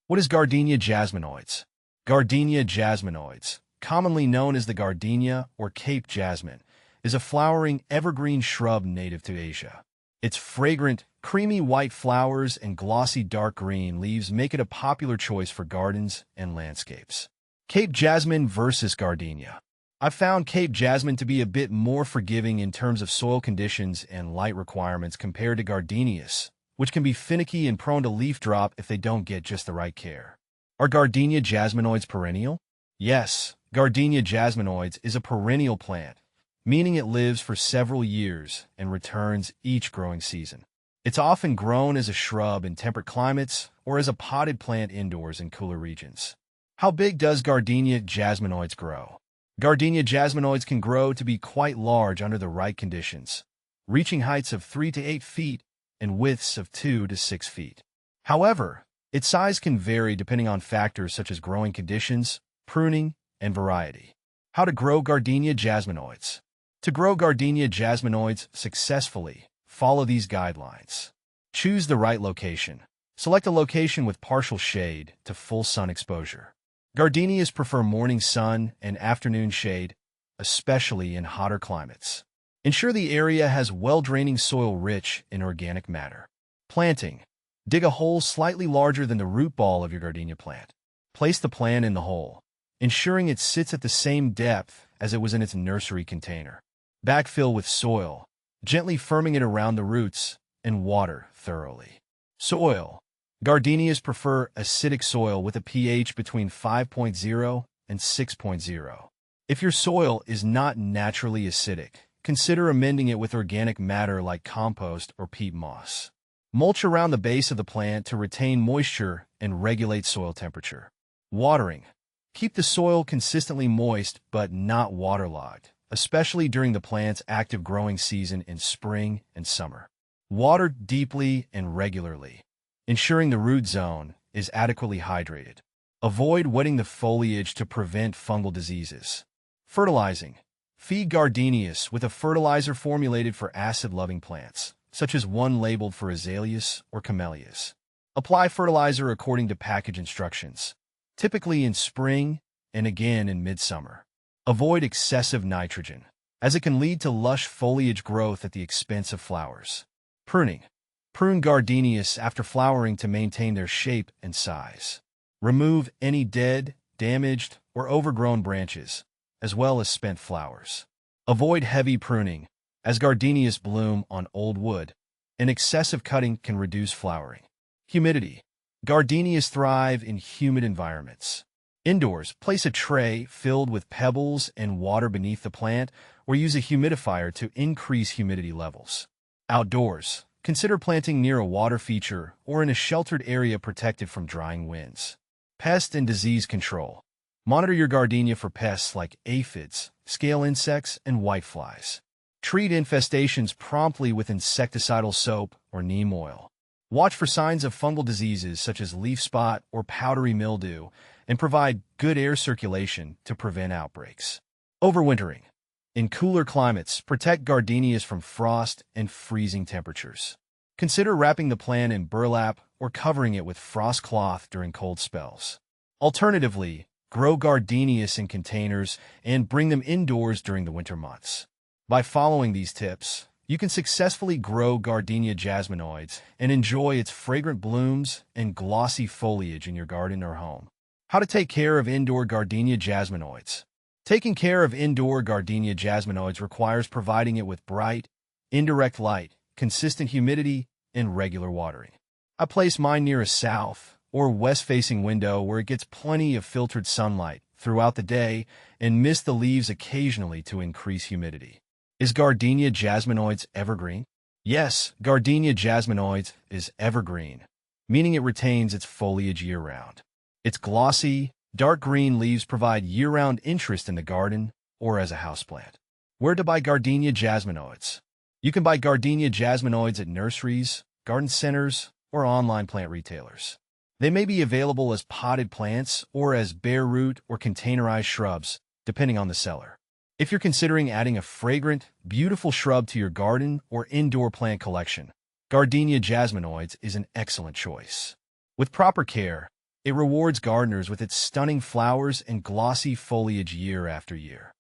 What is gardenia jasminoides? Gardenia jasminoides, commonly known as the gardenia or Cape jasmine, is a flowering evergreen shrub native to Asia. Its fragrant, creamy white flowers and glossy dark green leaves make it a popular choice for gardens and landscapes. Cape jasmine versus gardenia. I've found Cape jasmine to be a bit more forgiving in terms of soil conditions and light requirements compared to gardenias, which can be finicky and prone to leaf drop if they don't get just the right care. Are gardenia jasminoides perennial? Yes, gardenia jasminoides is a perennial plant, meaning it lives for several years and returns each growing season. It's often grown as a shrub in temperate climates or as a potted plant indoors in cooler regions. How big does gardenia jasminoides grow? Gardenia jasminoides can grow to be quite large under the right conditions, reaching heights of 3 to 8 feet and widths of 2 to 6 feet. However, its size can vary depending on factors such as growing conditions, pruning, and variety. How to grow gardenia jasminoides. To grow gardenia jasminoides successfully, follow these guidelines. Choose the right location. Select a location with partial shade to full sun exposure. Gardenias prefer morning sun and afternoon shade, especially in hotter climates. Ensure the area has well-draining soil rich in organic matter. Planting. Dig a hole slightly larger than the root ball of your gardenia plant. Place the plant in the hole, ensuring it sits at the same depth as it was in its nursery container. Backfill with soil, gently firming it around the roots, and water thoroughly. Soil. Gardenias prefer acidic soil with a pH between 5.0 and 6.0. If your soil is not naturally acidic, consider amending it with organic matter like compost or peat moss. Mulch around the base of the plant to retain moisture and regulate soil temperature. Watering. Keep the soil consistently moist but not waterlogged, especially during the plant's active growing season in spring and summer. Water deeply and regularly, ensuring the root zone is adequately hydrated. Avoid wetting the foliage to prevent fungal diseases. Fertilizing. Feed gardenias with a fertilizer formulated for acid-loving plants, such as one labeled for azaleas or camellias. Apply fertilizer according to package instructions, typically in spring and again in midsummer. Avoid excessive nitrogen, as it can lead to lush foliage growth at the expense of flowers. Pruning. Prune gardenias after flowering to maintain their shape and size. Remove any dead, damaged, or overgrown branches, as well as spent flowers. Avoid heavy pruning, as gardenias bloom on old wood, and excessive cutting can reduce flowering. Humidity. Gardenias thrive in humid environments. Indoors, place a tray filled with pebbles and water beneath the plant, or use a humidifier to increase humidity levels. Outdoors. Consider planting near a water feature or in a sheltered area protected from drying winds. Pest and disease control. Monitor your gardenia for pests like aphids, scale insects, and whiteflies. Treat infestations promptly with insecticidal soap or neem oil. Watch for signs of fungal diseases such as leaf spot or powdery mildew, and provide good air circulation to prevent outbreaks. Overwintering. In cooler climates, protect gardenias from frost and freezing temperatures. Consider wrapping the plant in burlap or covering it with frost cloth during cold spells. Alternatively, grow gardenias in containers and bring them indoors during the winter months. By following these tips, you can successfully grow gardenia jasminoides and enjoy its fragrant blooms and glossy foliage in your garden or home. How to take care of indoor gardenia jasminoides. Taking care of indoor gardenia jasminoides requires providing it with bright, indirect light, consistent humidity, and regular watering. I place mine near a south or west-facing window where it gets plenty of filtered sunlight throughout the day and mist the leaves occasionally to increase humidity. Is gardenia jasminoides evergreen? Yes, gardenia jasminoides is evergreen, meaning it retains its foliage year-round. Its glossy, dark green leaves provide year-round interest in the garden or as a houseplant. Where to buy gardenia jasminoides? You can buy gardenia jasminoides at nurseries, garden centers, or online plant retailers. They may be available as potted plants or as bare root or containerized shrubs, depending on the seller. If you're considering adding a fragrant, beautiful shrub to your garden or indoor plant collection, gardenia jasminoides is an excellent choice. With proper care, It rewards gardeners with its stunning flowers and glossy foliage year after year.